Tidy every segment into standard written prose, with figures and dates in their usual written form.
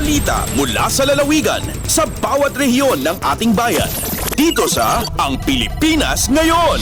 Balita mula sa lalawigan sa bawat rehiyon ng ating bayan. Dito sa Ang Pilipinas Ngayon.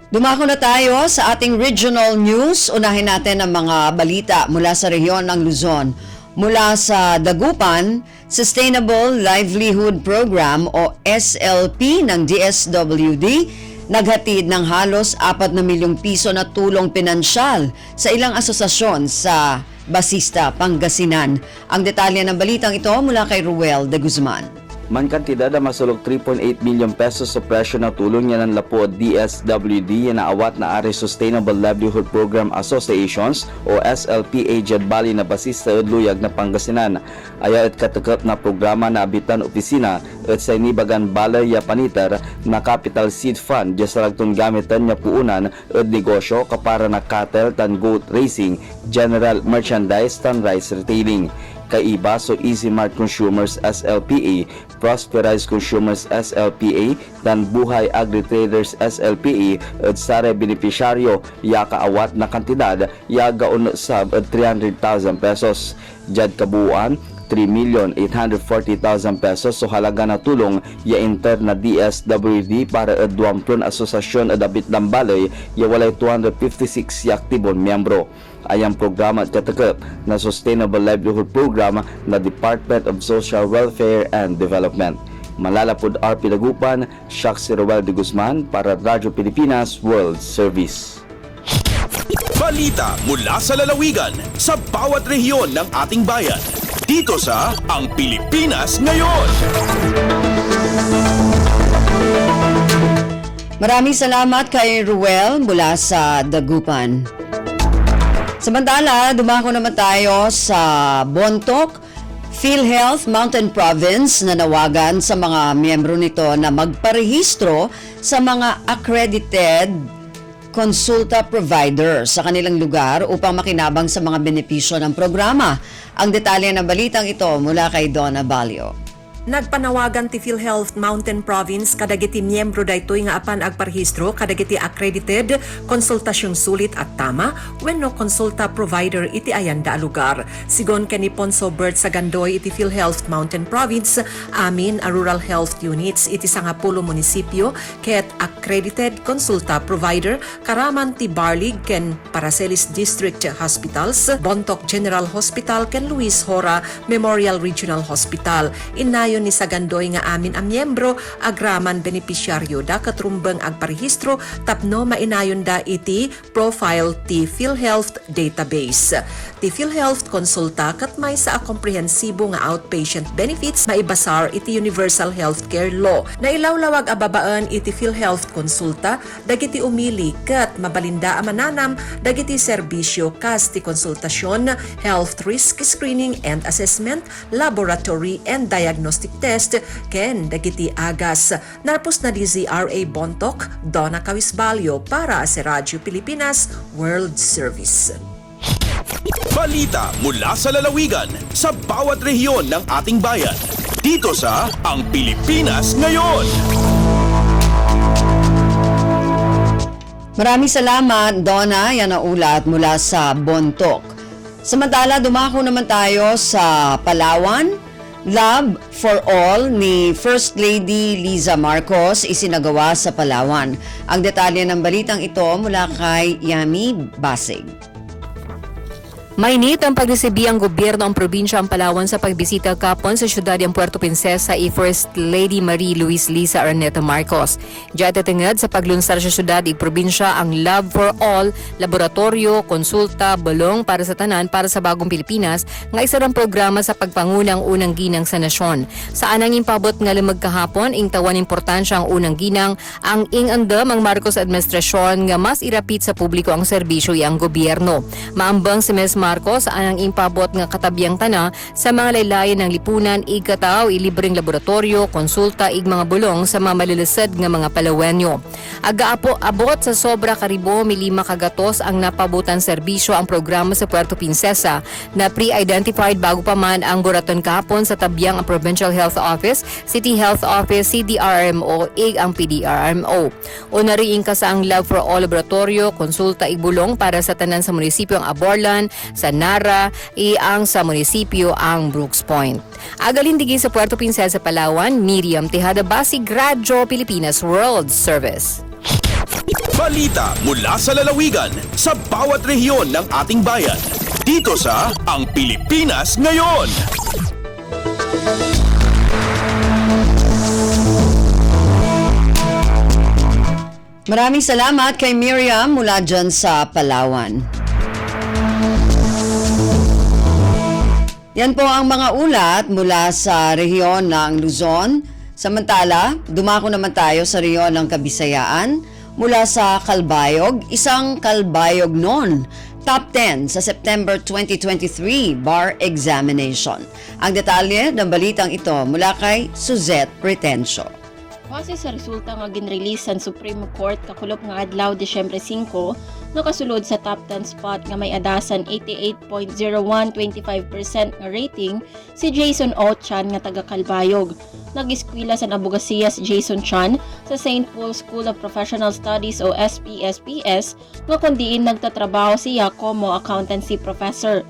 Dumako na tayo sa ating regional news. Unahin natin ang mga balita mula sa rehiyon ng Luzon. Mula sa Dagupan, Sustainable Livelihood Program o SLP ng DSWD naghatid ng halos 4 na milyong piso na tulong pinansyal sa ilang asosasyon sa Basista, Pangasinan. Ang detalye ng balitang ito mula kay Ruel de Guzman. Man kantidad na masulog 3.8 million pesos sa presyo ng tulong yan ang lapo DSWD yan naawat na Ari Sustainable Livelihood Program Associations o SLPA dyan bali na basista at luyag na Pangasinan. Ayaw at katakap na programa na abitan opisina at sa inibagan balay ya panitar na capital seed fund dyan sa lagtong gamitan niya puunan at negosyo kapara na cattle tan goat racing, general merchandise tan rice retailing. Kaiba so Easy Mart Consumers SLPA, Prosperized Consumers SLPA, dan Buhay Agri-Traders SLPA at sare benepisyaryo ya kaawat na kantidad ya gaon sab 300,000 pesos. Jad kabuuan 3,840,000 pesos so halaga na tulong ya inter na DSWD para at 20 asosasyon at abit ng balay ya walay 256 ya aktibong miyembro. Ayang programa at katakap na Sustainable Livelihood Program na Department of Social Welfare and Development. Malalapod RP Dagupan, Shak si Ruel de Guzman para Radyo Pilipinas World Service. Balita mula sa lalawigan sa bawat rehiyon ng ating bayan. Dito sa Ang Pilipinas Ngayon. Maraming salamat kay Ruel mula sa Dagupan. Samantala, dumako naman tayo sa Bontoc, PhilHealth Mountain Province na nawagan sa mga miyembro nito na magparehistro sa mga accredited consulta provider sa kanilang lugar upang makinabang sa mga benepisyo ng programa. Ang detalye ng balitang ito mula kay Donna Balio. Nagpanawagan ti PhilHealth Mountain Province kadagiti miyembro daytoy nga apan agparehistro kadagiti accredited konsultasyong sulit at tama wenno konsulta provider iti ayan da lugar. Sigon ken ni Ponso Bert sa Gandoy iti PhilHealth Mountain Province amin a rural health units iti 10 munisipyo ket accredited konsulta provider karaman ti Barlig ken Paracelis District Hospitals, Bontoc General Hospital ken Luis Hora Memorial Regional Hospital. Inayon ni Sagandoy nga amin ang miyembro agraman benepisyaryo da katrumbeng agparehistro tapno mainayon da iti profile ti PhilHealth database. Ti PhilHealth konsulta kat may sa komprehensibo nga outpatient benefits maibasar iti Universal Healthcare Law. Nailawlawag ababaan iti PhilHealth konsulta dagiti umili kat mabalinda amananam dagiti serbisyo kas ti konsultasyon, health risk screening and assessment, laboratory and diagnostic test ken dagiti agas. Narpos na di ZRA Bontoc, Donna Cawisbalio para sa Radyo Pilipinas World Service. Balita mula sa lalawigan sa bawat rehiyon ng ating bayan. Dito sa Ang Pilipinas Ngayon. Maraming salamat, Donna. Yan ang ulat mula sa Bontoc. Samantala, dumako naman tayo sa Palawan. Love for All ni First Lady Liza Marcos isinagawa sa Palawan. Ang detalye ng balitang ito mula kay Yami Basig. Mainit ang pagresibi ang gobyerno ang probinsya ang Palawan sa pagbisita kapon sa syudad ng Puerto Princesa i First Lady Marie Luis Liza Arneta Marcos. Diyan tatangad sa paglunsar sa syudad i probinsya ang Love for All, laboratorio, konsulta, bulong para sa tanan para sa bagong Pilipinas nga isa rang programa sa pagpangunang unang ginang sa nasyon. Sa anang impabot nga limag kahapon ing tawan importansya ang unang ginang ang ing-andam ang Marcos administrasyon nga mas irapit sa publiko ang serbisyo i ang gobyerno. Maambang si Ms. Marcos ang impabot nga katabiyang tana sa mga laylayan ng lipunan igkataw ilibreng laboratorio, konsulta ig mga bulong sa mga malilisad nga mga palawenyo. Aga-apo abot sa sobra karibo milima kagatos ang napabutan serbisyo ang programa sa Puerto Princesa na pre-identified bago pa man ang buraton kahapon sa tabiyang ang Provincial Health Office, City Health Office, CDRMO, ig ang PDRMO. Unariing ka sa ang Love for All laboratorio, konsulta ig bulong para sa tanan sa munisipyo ang Aborlan, sa Nara, ang sa munisipyo ang Brooks Point. Agalindigi sa Puerto Princesa, Palawan, Miriam Tejada Basig, Radyo Pilipinas World Service. Balita mula sa lalawigan sa bawat rehiyon ng ating bayan. Dito sa Ang Pilipinas Ngayon. Maraming salamat kay Miriam mula dyan sa Palawan. Yan po ang mga ulat mula sa rehiyon ng Luzon. Samantala, dumako naman tayo sa rehiyon ng Kabisayaan mula sa Calbayog, isang Calbayog noon. Top 10 sa September 2023 bar examination. Ang detalye ng balitang ito mula kay Suzette Pretencio. Base sa resulta nga ginrelease sa Supreme Court kakulop nga adlaw Disyembre 5, nakasulod sa top 10 spot nga may adasan 88.0125% nga rating si Jason O. Chan nga taga Calbayog. Nag-eskwela sa abogasiya si Jason Chan sa St. Paul School of Professional Studies o SPSPS nga kundiin nagtatrabaho siya como accountancy professor.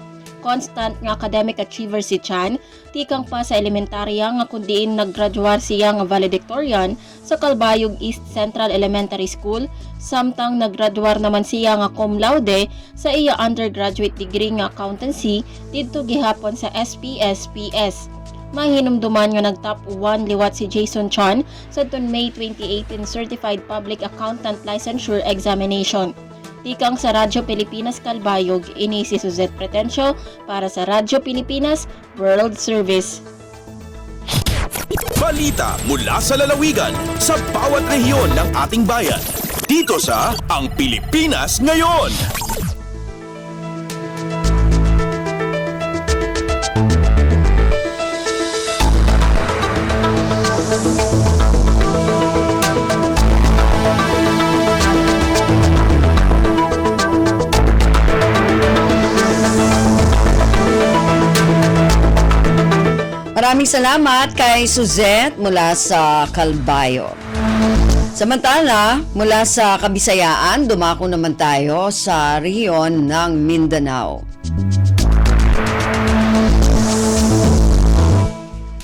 Constant nga academic achiever si Chan, tikang pa sa elementarya nga kundiin naggraduar siya nga valedictorian sa Calbayog East Central Elementary School, samtang naggraduar naman siya nga cum laude sa iya undergraduate degree nga accountancy didto gihapon sa SPSPS. Mahinumduman nga nag-top 1 liwat si Jason Chan sa May 2018 Certified Public Accountant Licensure Examination. Tikang sa Radyo Pilipinas Calbayog, ini si Suzette Pretencio para sa Radyo Pilipinas World Service. Balita mula sa lalawigan sa bawat rehiyon ng ating bayan. Dito sa Ang Pilipinas Ngayon. Maraming salamat kay Suzette mula sa Calbayog. Samantala, mula sa Kabisayaan, dumako naman tayo sa rehiyon ng Mindanao.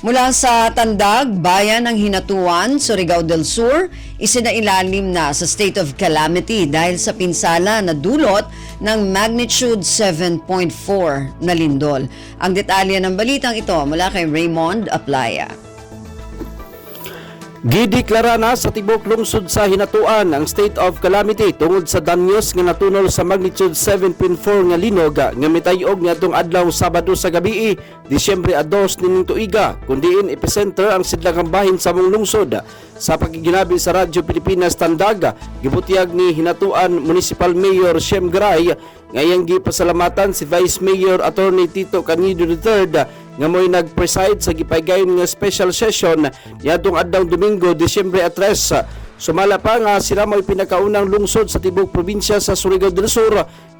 Mula sa Tandag, Bayan ng Hinatuan, Surigao del Sur, isinailalim na sa state of calamity dahil sa pinsala na dulot ng magnitude 7.4 na lindol. Ang detalye ng balitang ito mula kay Raymond Aplaya. Gideklara na sa tibok lungsod sa Hinatuan ang state of calamity tungod sa danyos nga natunol sa magnitude 7.4 nga linog nga mitayog ngadtong adlaw Sabado sa gabi, Disyembre 2 nining tuiga, kundiin epicenter ang sidlakang bahin sa mong lungsod. Sa pagiginabi sa Radyo Pilipinas Tandag, gibutiag ni Hinatuan Municipal Mayor Shem Gray ngayang gipasalamatan si Vice Mayor Attorney Tito Canido III nga mo'y nag-preside sa gipaygayon nga special session niadtong adlaw Domingo, Disyembre 3. Sumala pa nga sila mo'y pinakaunang lungsod sa tibok probinsya sa Surigao del Sur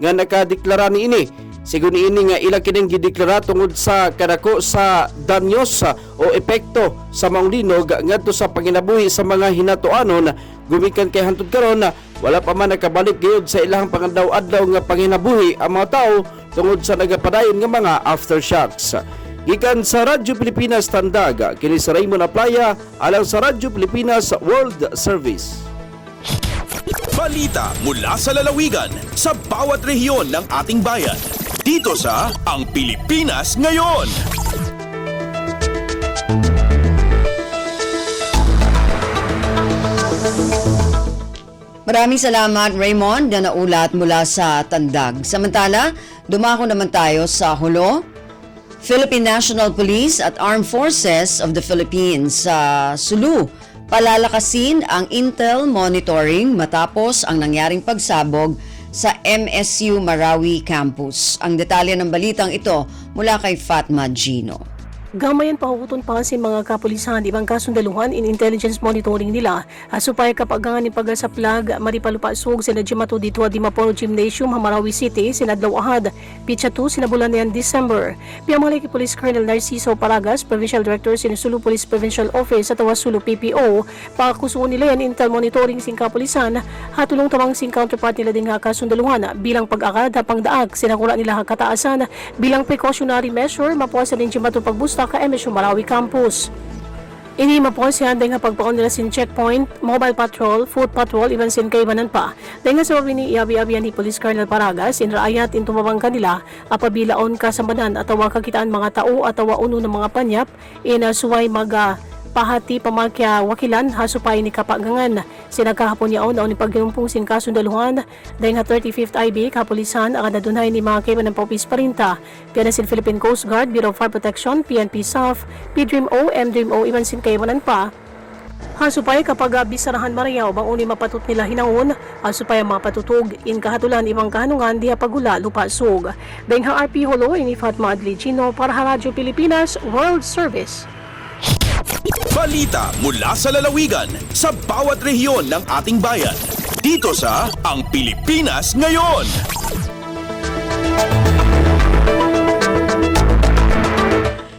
nga nakadeklara niini. Sigun ini nga ila kining gideklara tungod sa kadako sa danyos o epekto sa mga linog ngadto sa panginabuhi sa mga Hinatuanon gumikan kay hantud karon wala pa man nakabalik gayud sa ilang pangadlaw-adlaw nga panginabuhi ang mga tao tungod sa nagapadayon nga mga aftershocks. Gikan sa Radyo Pilipinas Tandag, kini sa Raymond Aplaya alang sa Radyo Pilipinas World Service. Balita mula sa lalawigan sa bawat rehiyon ng ating bayan. Dito sa Ang Pilipinas Ngayon. Maraming salamat Raymond na naulat mula sa Tandag. Samantala, dumako naman tayo sa Hulo. Philippine National Police at Armed Forces of the Philippines sa Sulu palalakasin ang intel monitoring matapos ang nangyaring pagsabog sa MSU Marawi Campus. Ang detalye ng balitang ito mula kay Fatma Gino. Gamayan pahuton pa si mga kapulisan ibang kasundaluhan in intelligence monitoring nila asupay kapagangan ni pagasaplag maripalupasog sa Najimato dito di Mapolo Gymnasium Marawi City sinadlaw ahad pitsa 2 sinabulan niyan December. Piamalay Police Colonel Narciso Paragas, Provincial Director Sinusulu Police Provincial Office sa Tawasulu PPO, pakusuon nila yan intel monitoring sing kapulisan hatulong tamang sing counterpart nila ding kasundaluhan bilang pag-akad hapang daag sinakura nila kataasan bilang precautionary measure mapuwasan din Najimato pagbusta ka MSU Marawi Campus. Ini maponsihan dahil nga pagpaon nila sin checkpoint, mobile patrol, foot patrol, iban sin kaibanan pa. Dahil nga sa wabini iabi-abiyan ni Police Colonel Paragas, inraayat in tumabang kanila, apabilaon kasambanan at awa kakitaan mga tao at awa uno ng mga panyap, suway pahati pamakya wakilan hasupay ni kapagangan. Sinagkahapon yaon na ni pagginumpong sin kasundaluhan dahil nga 35th IB kapulisan ang nadunay ni mga kaiban ng Paupis Parinta, piyan sin Philippine Coast Guard, Bureau of Fire Protection, PNP SAF, PDRIM-O, MDRIM-O, iban sin kaibanan pa. Hasupay kapag bisarahan Mariaw bang uni mapatot nila hinangon, hasupay ang mga patutog in kahatulan ibang kahanungan diha pagula lupasog. Dahil nga RP Holo ini Fatma Adlicino para sa Radyo Pilipinas World Service. Balita mula sa lalawigan sa bawat rehiyon ng ating bayan. Dito sa Ang Pilipinas Ngayon.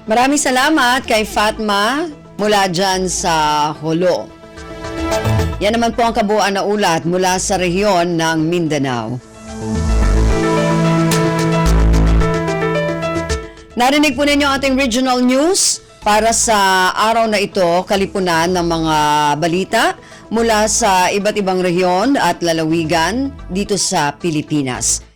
Maraming salamat kay Fatma mula dyan sa Holo. Yan naman po ang kabuuan na ulat mula sa rehiyon ng Mindanao. Narinig po ninyo ating regional news para sa araw na ito, kalipunan ng mga balita mula sa iba't ibang rehiyon at lalawigan dito sa Pilipinas.